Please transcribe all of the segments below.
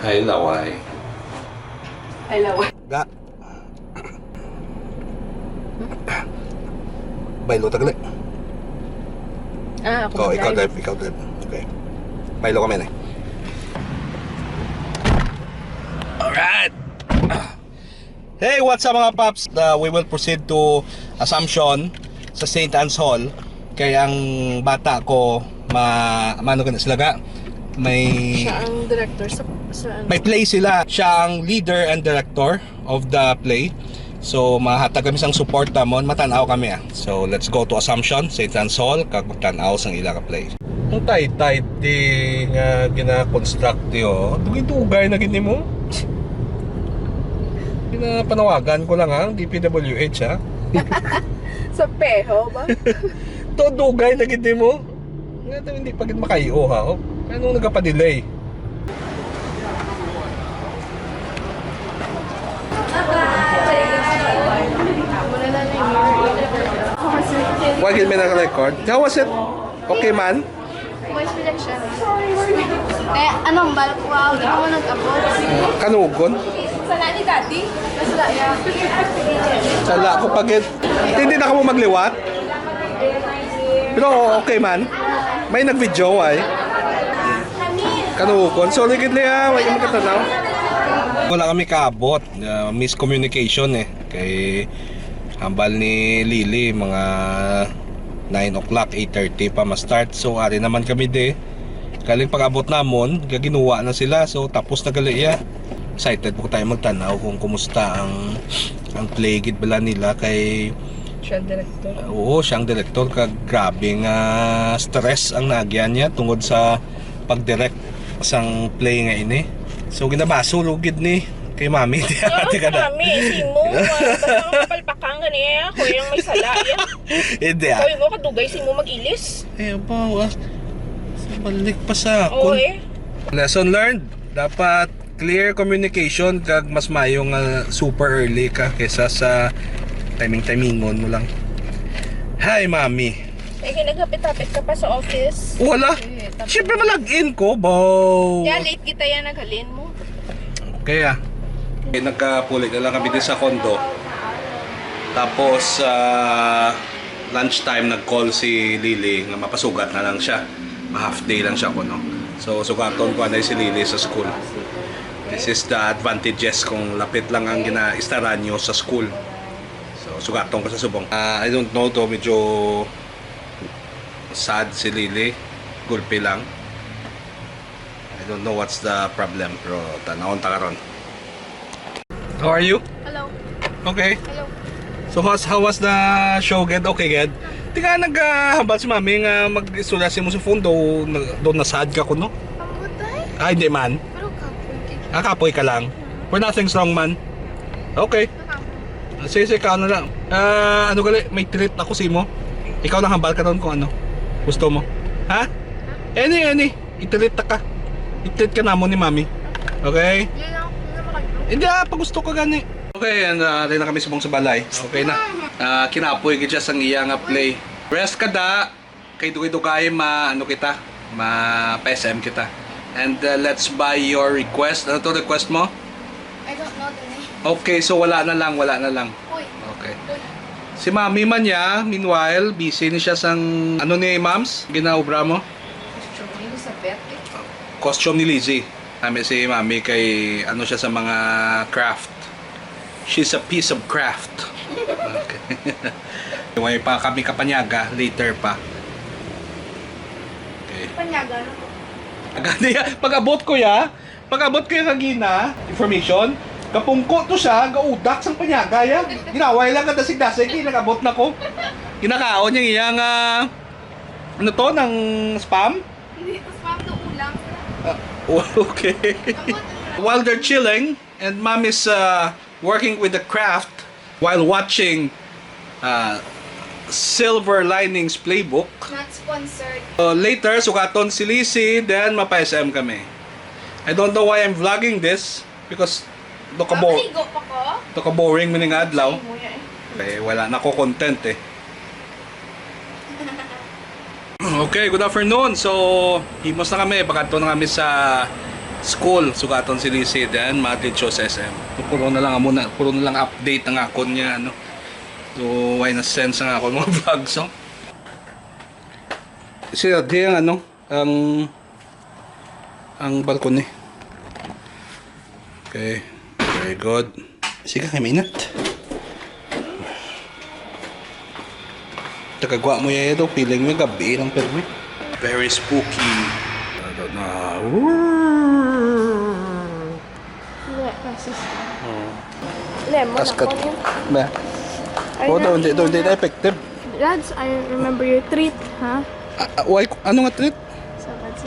Hi, Laway. Ay, laway. Ga. Bailo tagali. Ako Ikaw drive. Okay. Bailo kami na. Alright. Hey, what's up mga paps? We will proceed to Assumption sa St. Anne's Hall. Kaya ang bata ko mano ka na sila ga? Siya ang director sa May play sila. Siya ang leader and director of the play. So mahatag kami sang support tamon, matanaw kami ah. So let's go to Assumption, St. Anne's Hall, kag magtanaw sang ila ka play. Ang tight di nga gina-construct di oh. Dugay na gini mo. Pinapanawagan ko lang ha, DPWH ha. Sa peho ba? To dugay na gini mo. Nga hindi pagid makayo ha. Oh. Anong nagpa-delay? Why did me naka-record? How was it? Okay man? Voice rejection. Anong balak? Wow, di ako nag-abot. Kanugon? Sala ni Daddy? Sala ya. Sala ko pagit. Hindi na ka mo magliwat? Pero okay man? May nag-video ay? Kanugon? Sorry gid liya, may makatanaw. Wala kami kaabot. Miscommunication eh. Kay hambal ni Lily mga 9 o'clock, 8:30 pa ma-start. So ari naman kami de. Kaling pag-abot namon, gaginuwa na sila. So tapos na gali ya. Excited po tayo magtanaw kung kumusta ang play gid bala nila kay Siya ang director. oo, siyang director kag grabing stress ang nagyan niya tungod sa pag-direct sang play nga ini. So ginabaso lugid ni kay mami. Ate ka na. Mami, simo. Basta ang kapalpakan ka niya. Ako yung may sala. Hindi Ako yung kadugay, simo mag-ilis. Eh, ba, balik pa sa Oo kun. eh. Lesson learned. Dapat clear communication kag mas mayong super early ka kaysa sa timing-timingon mo lang. Hi, mami. Eh, kinagapit-tapit ka pa sa office. Wala. Siyempre malag-in ko, bow. Yeah, late kita yan, naghalin mo. Kaya nagkapulik na lang kami din sa condo. Tapos lunchtime nag-call si Lily nga mapasugat na lang siya. Ma-half day lang siya ko no. So sugaton ko na si Lily sa school. This is the advantages kung lapit lang ang gina-istaran nyo sa school. So sugaton ko sa subong. I don't know to, medyo sad si Lily. Gulpi lang. I don't know what's the problem, pero tanawon ta karon. How are you? Hello. Okay. Hello. So how was the show, Ged? Okay, Ged? Di ka naghahambal si mami nga mag-isolasi mo sa phone doon nasad ka ko, no? Pamutay? Ah, hindi man. Pero kapoy. Kapoy ka lang. For nothing's wrong, man. Okay. Sige, ka ano lang. Ano gali, may treat ako si mo. Ikaw nang hambal ka doon kung ano. Gusto mo. Ha? Any. I-treat ka. I-treat ka na mo ni mami. Okay? Yun lang makagano. Hindi pag gusto ko gani. Okay, and rin na kami subong sa balay. Okay na. Kinapoy kita sa iya nga play. Rest ka da. Kay dukido kay ano kita. Pa-SM kita. And let's buy your request. Ano to request mo? I don't know the name. Okay, so wala na lang. Uy. Okay. Si mami man niya, meanwhile, busy ni siya sang ano ni Mams? Ginaobra mo? Yung sa pet. Costume ni Lizzie. Kami si mami kay ano siya sa mga craft. She's a piece of craft. Okay. May pa kami kapanyaga later pa. Okay. Panyaga na. Agad pag-abot ko ya kagina information, kapungko to siya, gaudak sang panyaga ya. Ginaway lang kada sigdasig nag-abot na ko. Ginakaon niya iyang ano to ng spam? Hindi, tapos ma'am na ulang. Okay. While they're chilling and mom is working with the craft while watching Silver Linings Playbook. Not sponsored. Later, sukaton si Lizzie, then mapa-SM kami. I don't know why I'm vlogging this because Maligo pa ko? boring mining adlaw. Mo yan Okay, wala na ko content eh. Okay, good afternoon. So, himos na kami. Pagkanto na kami sa school. Sugaton si Lizzie then madrid siya sa SM. So, puro na lang muna, puro na lang update ang akon niya ano. So why na sense ang akon mga vlogs so. Sila di ang ano ang balkon eh. Okay, very good. Sige kay mainat. Tagagwa mo yan ito, feeling mo gabi lang pero eh. Very spooky. I don't know. Lemon Askat. ako yun. Ba? Oh, hindi na effective. Dads, I remember your treat, ha? Why? Ano nga treat? So, that's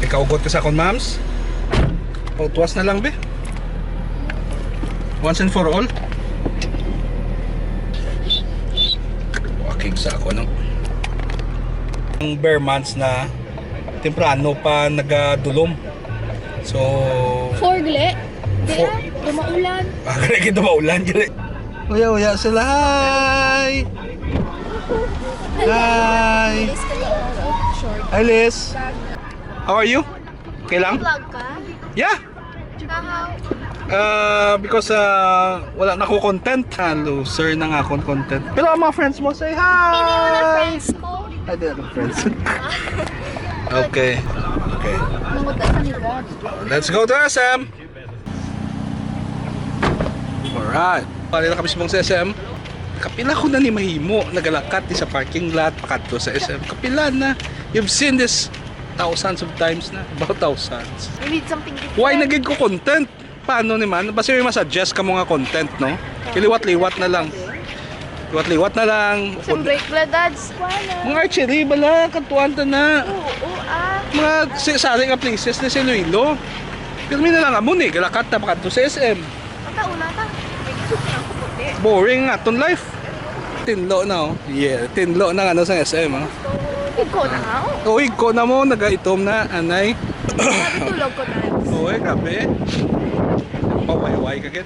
Ikaw ugot ka sa akong mams? O, tuwas na lang be? Once and for all? Walking sa ako, no? Ang bare months na temprano pa nagadulom. So... Forgle. Kaya, dumaulan. Kaya kita maulan, kaya. Uya sila, hi! Hi! Hi, Liz! How are you? Okay lang? Vlog ka? Yeah! Because wala na ko content. Loser na nga akong content. Pero ang mga friends mo, say hi! Hindi mo na friends ko. I didn't have friends. Okay. Let's go to SM! Alright. Pali na kami sa SM. Kapila ko na ni mahimo. Nagalakat di sa parking lot. Pakadto sa SM. Kapila na. You've seen this thousands of times na. About thousands. We need something different. Why nagig ko content? Paano naman? Basta may masuggest ka mga content, no? Kiliwat-liwat na lang. Liwat-liwat na lang. Some break blood, dads. Wala. Mga archery, bala. Kantuan ta na. Oo, Mga sari nga places na si Iloilo. Pero may nalang amon eh. Galakat na pakadto sa SM. Patauna ta. Boring nga itong life. Tinlo na, oh. Yeah, tinlo na ano sa SM, oh. Ikaw na nga, oh. Uy, ko na mo, nagaitom na, anay. Tulog ko na. Uy, grabe. Pawayway kagit.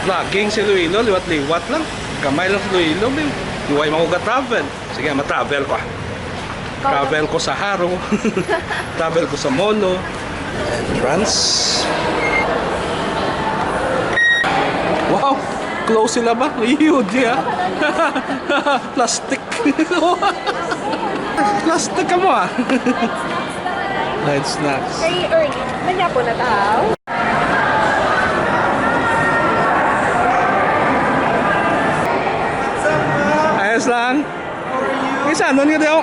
Vlogging si Iloilo, liwat-liwat lang. Kamay lang si Iloilo, may. Iway makuga travel. Sige, ma-travel ko. Travel ko sa Haro. Travel ko sa Molo. Entrance. Wow! Close sila ba? Huge, ha? Plastic. Plastic ka mo, ah. Light snacks. Very early. Manya po na tao. Ayos lang. Isa, ano nga daw?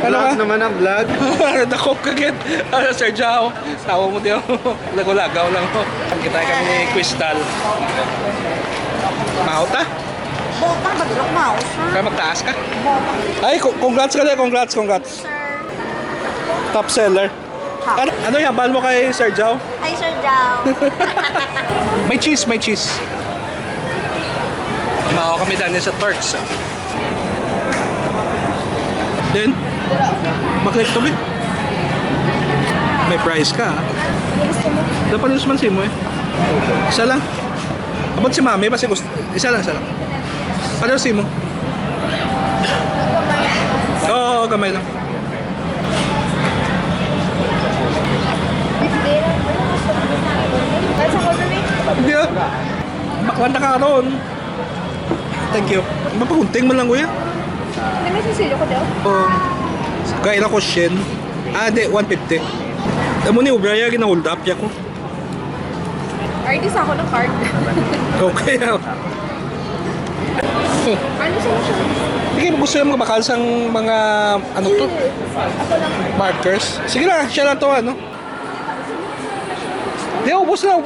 Ano ka? Vlog naman ang vlog. Dako kagit. Sir Jao. Tawa mo diyo. Lagaw-lagaw lang ko. Kita kami ni Crystal. Mahot ta? Botang badulok mouse. Kaya magtaas ka? Ay, congrats ka na. Congrats. Top seller. Ano yung habal mo kay Sir Jao? Hi, Sir Jao. May cheese. Mao kami dahil sa Turks. Then, maklik to be. May price ka, ha? Dapat nus man si mo eh. Isa lang. Abot si mami, basta gusto. Isa lang. Ano si mo? Oo, kamay lang. Hindi ah. Makwanta ka ron. Thank you. Mapagunting mo lang kuya. Hindi may sisilyo ko daw. Oh. Kaya ilang ko shin. Di, 150. Amo ni Ubraya, gina-hold up niya ko. RD sa ako ng card. Okay. Ano siya? Sige, gusto yung makabakal sang mga, ano to? Markers. Sige na, siya lang to, ano? Di, ubos na.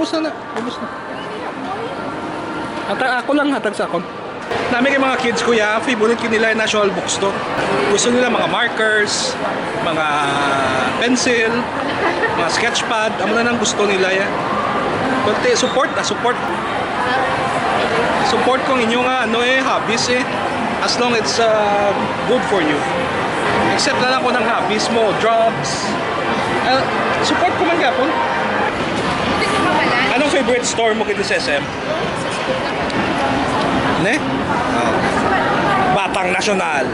Ako lang hatag sa akon. Namin kay mga kids kuya, favorite nila yung National Bookstore. Gusto nila mga markers, mga pencil, mga sketchpad. Amo na nang gusto nila yan. Kunti, support. Support kong inyong hobbies eh. As long it's good for you. Except na lang ko ng hobbies mo, drugs. Support ko man gapon. Anong favorite store mo kito sa SM? Ne? Batang Nasyonal.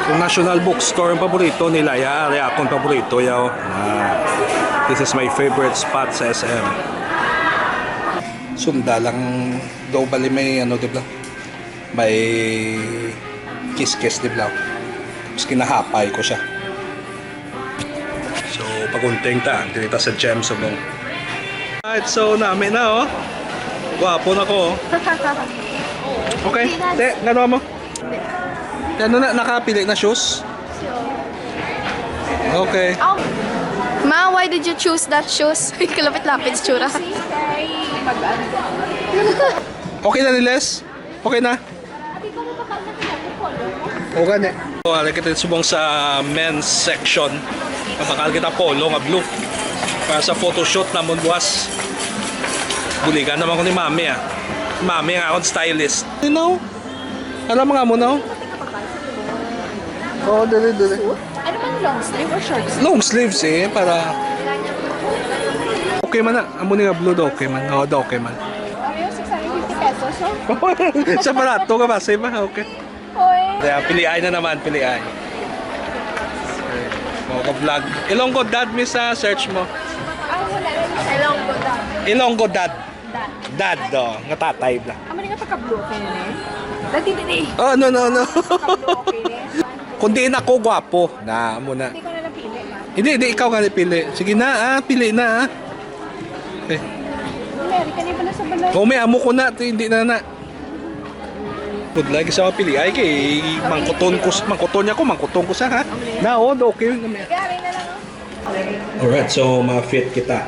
Yung National Bookstore ang paborito nila, yari akong paborito yaw. This is my favorite spot sa SM. Sunda lang daw bali may ano di ba? May kiss-kiss di ba? Tapos kinahapay ko siya. So pagunting ta, dito sa Gem Subong. Alright, so namin na oh. Gwapo na ko oh. Okay, te, gano'n mo? Ano na, nakapili na shoes? Okay. Ma, why did you choose that shoes? Kalapit-lapit tsura. Okay na ni Les? Okay na? Okay na. So, kita subong sa men's section. Kapakal kita polo nga blue. Para sa photoshoot na buwas. Buligan naman ko ni Mami ah. Mami ang akong stylist. You know? Alam mga mo na? Oh, dali. Ano man, long sleeve or short sleeve? Long sleeves eh, para... Okay man na. Amo nga blue daw, okay man. Oo, daw, okay man. Ano yung 650 pesos, no? Sa barato ka ba? Say ba? Okay. Hoy! Kaya piliay na naman, piliay. Mga vlog. Ilonggo dad, miss search mo. Wala rin. Ilonggo daw. Ilonggo dad. Dad, do. Nga tatay bla. Amo nga pagka-blue okay na eh. Dati din eh. Oh, no. Pagka-blue okay na eh. Kundi na ako gwapo. Na, muna. Hindi ko na napili, ma. Hindi, ikaw ka pili. Sige na, pili na, Okay. Mary, kanina pa na sa balay. Kung may amo ko na, hindi na. Good lagi sa pili. Ay, kay mangkuton ko sa ha. Na, okay. Gary na lang, oh. Alright, so ma-fit kita.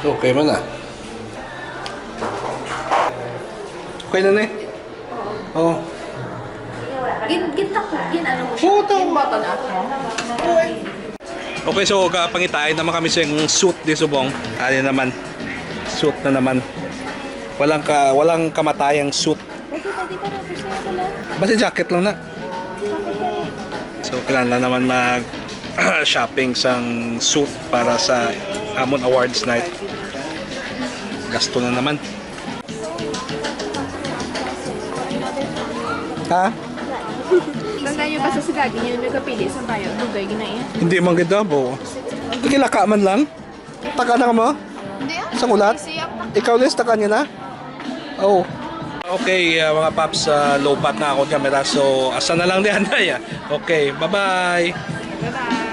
Okay man na. Okay na eh. Oo. Ginta ko, ano mo Puto. Button up mo. Okay, so kapangitain naman kami sa yung suit di subong. Ano naman? Suit na naman. Walang kamatayang suit. Basta jacket lang na. So kailangan naman mag shopping sang suit para sa Amon Awards night. Gasto na naman. Ha? Tandaan nyo ba sa sigagi nyo nagkapili sa tayo? Dugay, ginaya. Hindi man ganda po. Kilaka man lang. Taka na ka mo? Hindi ah. Sa kulat? Ikaw Les, taka niya na? Oo. Okay, mga paps, low bat na ako camera. So, asa na lang diyan na ya. Okay, bye-bye. Bye-bye.